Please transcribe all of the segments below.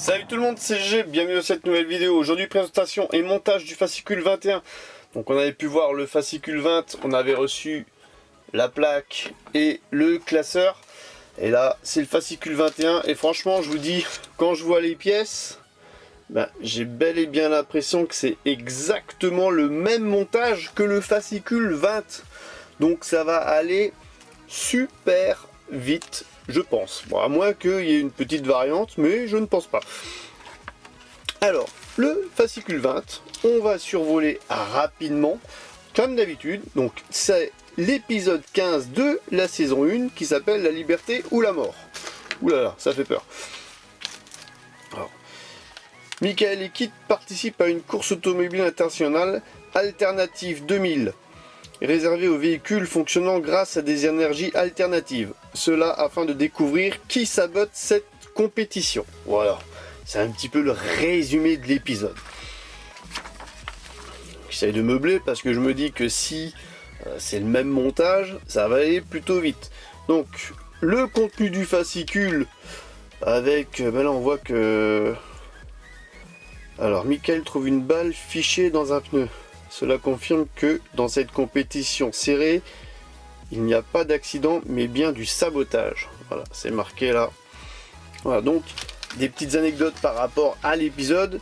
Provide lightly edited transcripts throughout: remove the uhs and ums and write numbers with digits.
Salut tout le monde, c'est G, bienvenue dans cette nouvelle vidéo. Aujourd'hui, présentation et montage du fascicule 21. Donc on avait pu voir le fascicule 20, on avait reçu la plaque et le classeur. Et là, c'est le fascicule 21 et franchement, je vous dis, quand je vois les pièces, j'ai bel et bien l'impression que c'est exactement le même montage que le fascicule 20. Donc ça va aller super vite, je pense. Bon, à moins qu'il y ait une petite variante, mais je ne pense pas. Alors, le fascicule 20, on va survoler rapidement, comme d'habitude. Donc, c'est l'épisode 15 de la saison 1 qui s'appelle La liberté ou la mort. Ouh là là, ça fait peur. Alors, Michael et Kit participent à une course automobile internationale Alternative 2000. Réservé aux véhicules fonctionnant grâce à des énergies alternatives. Cela afin de découvrir qui sabote cette compétition. Voilà, c'est un petit peu le résumé de l'épisode. J'essaie de meubler parce que je me dis que si c'est le même montage, ça va aller plutôt vite. Donc, le contenu du fascicule avec... là on voit que... Alors, Michael trouve une balle fichée dans un pneu. Cela confirme que dans cette compétition serrée, il n'y a pas d'accident, mais bien du sabotage. Voilà, c'est marqué là. Voilà, donc des petites anecdotes par rapport à l'épisode.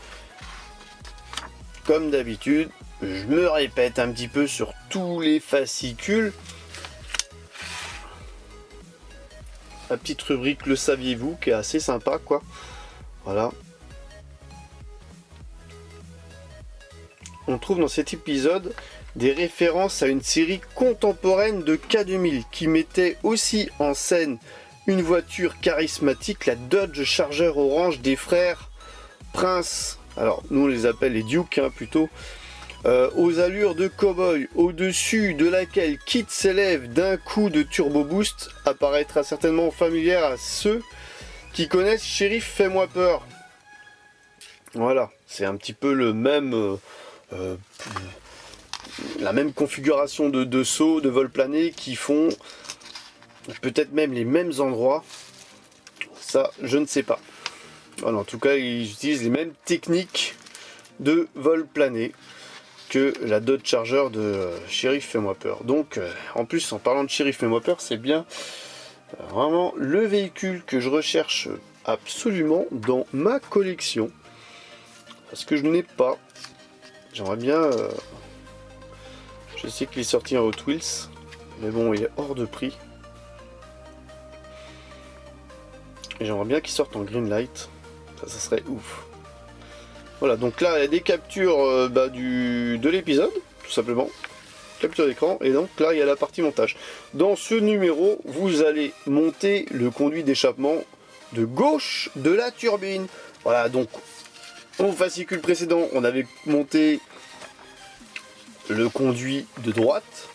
Comme d'habitude, je me répète un petit peu sur tous les fascicules. La petite rubrique Le saviez-vous qui est assez sympa, quoi. Voilà. On trouve dans cet épisode des références à une série contemporaine de K2000 qui mettait aussi en scène une voiture charismatique, la Dodge Charger orange des frères Prince, alors nous on les appelle les Duke plutôt, aux allures de cow-boy, au-dessus de laquelle Kit s'élève d'un coup de turbo boost, apparaîtra certainement familière à ceux qui connaissent Shérif Fais-moi peur. Voilà, c'est un petit peu le même... la même configuration de sauts, de vol plané qui font peut-être même les mêmes endroits. Ça, je ne sais pas. Voilà, en tout cas, ils utilisent les mêmes techniques de vol plané que la Dodge Charger de Shérif Fais-moi peur. Donc, en plus, en parlant de Shérif Fais-moi peur, c'est bien vraiment le véhicule que je recherche absolument dans ma collection. Parce que je n'ai pas. J'aimerais bien... je sais qu'il est sorti en Hot Wheels, mais bon, il est hors de prix. Et j'aimerais bien qu'il sorte en Greenlight. Ça serait ouf. Voilà, donc là, il y a des captures de l'épisode, tout simplement. Capture d'écran, et donc là, il y a la partie montage. Dans ce numéro, vous allez monter le conduit d'échappement de gauche de la turbine. Voilà, donc... Au fascicule précédent, on avait monté le conduit de droite.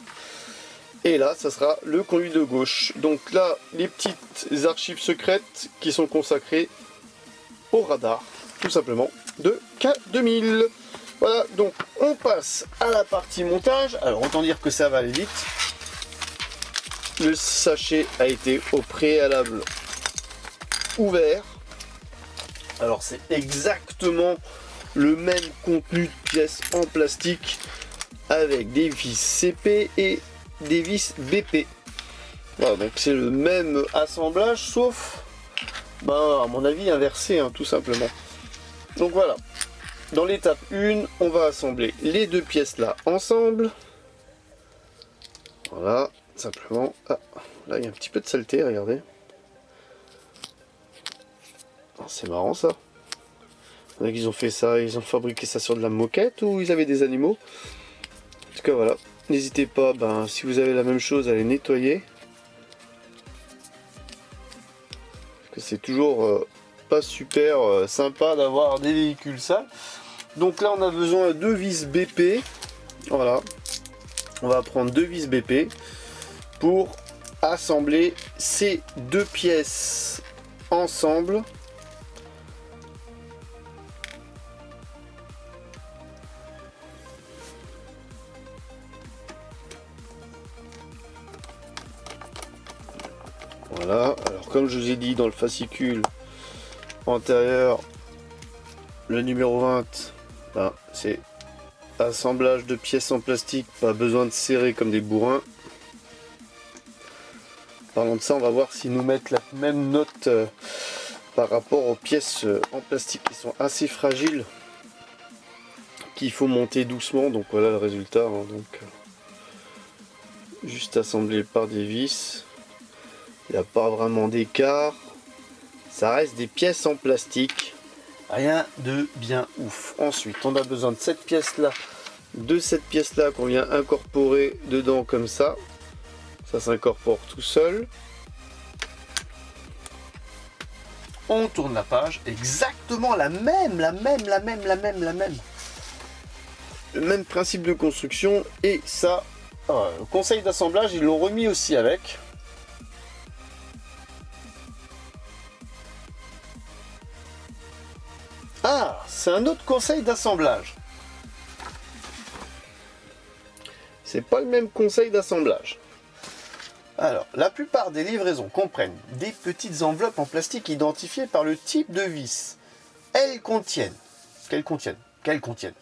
Et là, ça sera le conduit de gauche. Donc là, les petites archives secrètes qui sont consacrées au radar, tout simplement, de K2000. Voilà, donc on passe à la partie montage. Alors, autant dire que ça va aller vite. Le sachet a été au préalable ouvert. Alors c'est exactement le même contenu de pièces en plastique avec des vis CP et des vis BP. Voilà, donc c'est le même assemblage sauf, à mon avis inversé, tout simplement. Donc voilà, dans l'étape 1, on va assembler les deux pièces là ensemble. Voilà, simplement. Ah, là il y a un petit peu de saleté, regardez. C'est marrant ça. Ils ont fait ça, ils ont fabriqué ça sur de la moquette ou ils avaient des animaux. En tout cas voilà. N'hésitez pas, si vous avez la même chose, à les nettoyer. Parce que c'est toujours pas super sympa d'avoir des véhicules sales. Donc là on a besoin de vis BP. Voilà. On va prendre deux vis BP pour assembler ces deux pièces ensemble. Voilà, alors comme je vous ai dit dans le fascicule antérieur, le numéro 20, ben, c'est assemblage de pièces en plastique, pas besoin de serrer comme des bourrins. Parlant de ça, on va voir s'ils nous mettent la même note par rapport aux pièces en plastique qui sont assez fragiles, qu'il faut monter doucement. Donc voilà le résultat, hein. Donc juste assemblé par des vis, il n'y a pas vraiment d'écart, ça reste des pièces en plastique, rien de bien ouf. Ensuite on a besoin de cette pièce là, qu'on vient incorporer dedans comme ça s'incorpore tout seul. On tourne la page, exactement la même. Le même principe de construction, et ça, le conseil d'assemblage, ils l'ont remis aussi avec. Ah, c'est un autre conseil d'assemblage. C'est pas le même conseil d'assemblage. Alors, la plupart des livraisons comprennent des petites enveloppes en plastique identifiées par le type de vis. Qu'elles contiennent.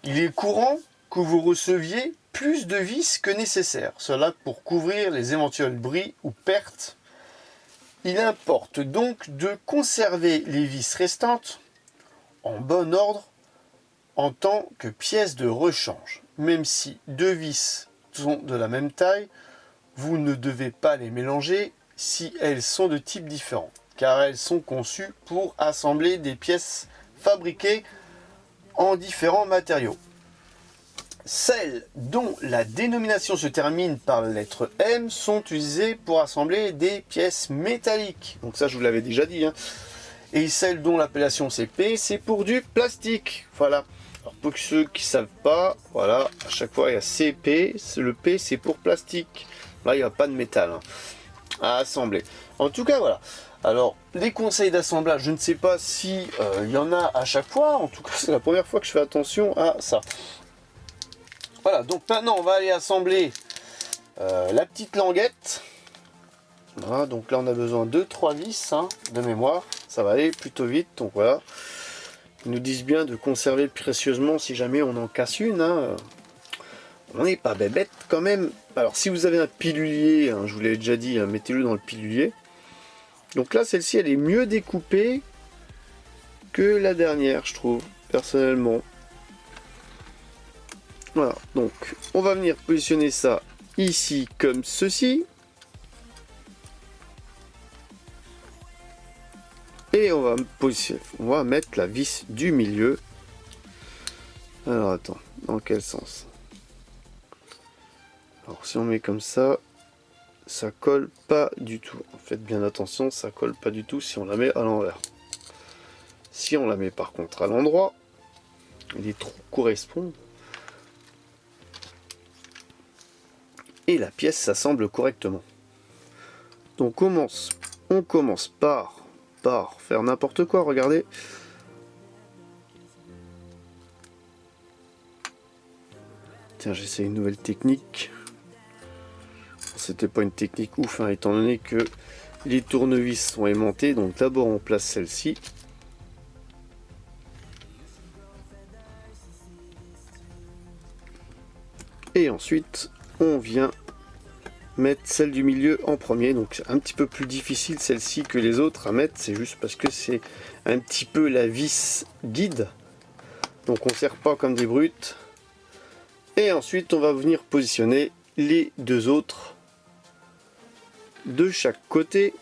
Il est courant que vous receviez plus de vis que nécessaire, cela pour couvrir les éventuels bris ou pertes. Il importe donc de conserver les vis restantes en bon ordre en tant que pièces de rechange. Même si deux vis sont de la même taille, vous ne devez pas les mélanger si elles sont de types différents, car elles sont conçues pour assembler des pièces fabriquées en différents matériaux. Celles dont la dénomination se termine par la lettre M sont utilisées pour assembler des pièces métalliques. Donc ça, je vous l'avais déjà dit, hein. Et celles dont l'appellation c'est P, c'est pour du plastique. Voilà. Alors pour ceux qui ne savent pas, voilà, à chaque fois il y a CP, le P c'est pour plastique. Là, il n'y a pas de métal, hein, à assembler. En tout cas, voilà. Alors, les conseils d'assemblage, je ne sais pas si il y en a à chaque fois. En tout cas, c'est la première fois que je fais attention à ça. Voilà, donc maintenant, on va aller assembler la petite languette. Voilà, donc là, on a besoin de 3 vis, hein, de mémoire. Ça va aller plutôt vite, donc voilà. Ils nous disent bien de conserver précieusement si jamais on en casse une, hein. On n'est pas bébête quand même. Alors si vous avez un pilulier, hein, je vous l'ai déjà dit, hein, mettez-le dans le pilulier. Donc là, celle-ci, elle est mieux découpée que la dernière, je trouve, personnellement. Voilà, donc on va venir positionner ça ici comme ceci. Et on va mettre la vis du milieu. Alors attends, dans quel sens ? Alors si on met comme ça, ça colle pas du tout. Faites bien attention, ça colle pas du tout si on la met à l'envers. Si on la met par contre à l'endroit, les trous correspondent. Et la pièce s'assemble correctement. Donc on commence par faire n'importe quoi, regardez. Tiens, j'essaie une nouvelle technique. C'était pas une technique ouf, hein, étant donné que les tournevis sont aimantés. Donc d'abord on place celle-ci. Et ensuite on vient mettre celle du milieu en premier. Donc c'est un petit peu plus difficile celle-ci que les autres à mettre. C'est juste parce que c'est un petit peu la vis guide. Donc on ne serre pas comme des brutes. Et ensuite on va venir positionner les deux autres de chaque côté.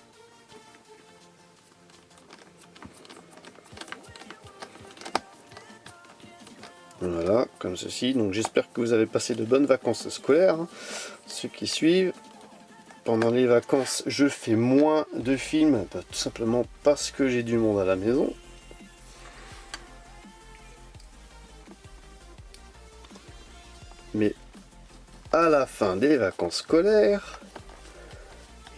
Voilà, comme ceci. Donc j'espère que vous avez passé de bonnes vacances scolaires, hein, ceux qui suivent. Pendant les vacances, je fais moins de films, tout simplement parce que j'ai du monde à la maison. Mais à la fin des vacances scolaires,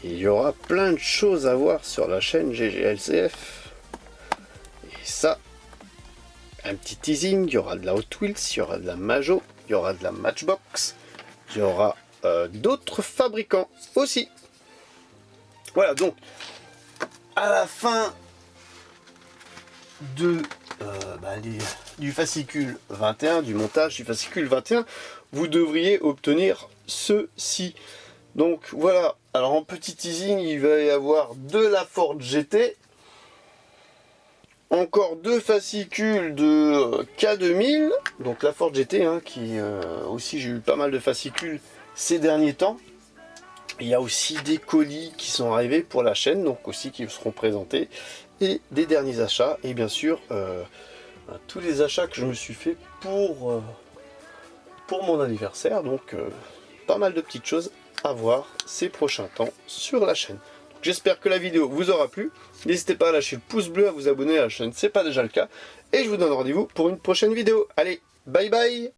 il y aura plein de choses à voir sur la chaîne GGLCF. Et ça, un petit teasing, il y aura de la Hot Wheels, il y aura de la Majo, il y aura de la Matchbox, il y aura d'autres fabricants aussi. Voilà, donc à la fin de du fascicule 21, du montage du fascicule 21, vous devriez obtenir ceci. Donc voilà, alors en petit teasing, il va y avoir de la Ford GT, encore 2 fascicules de K2000, donc la Ford GT, hein, qui aussi j'ai eu pas mal de fascicules ces derniers temps. Il y a aussi des colis qui sont arrivés pour la chaîne, donc aussi qui seront présentés, et des derniers achats, et bien sûr tous les achats que je me suis fait pour mon anniversaire, donc pas mal de petites choses à voir ces prochains temps sur la chaîne. J'espère que la vidéo vous aura plu. N'hésitez pas à lâcher le pouce bleu, à vous abonner à la chaîne, c'est pas déjà le cas. Et je vous donne rendez-vous pour une prochaine vidéo. Allez, bye bye!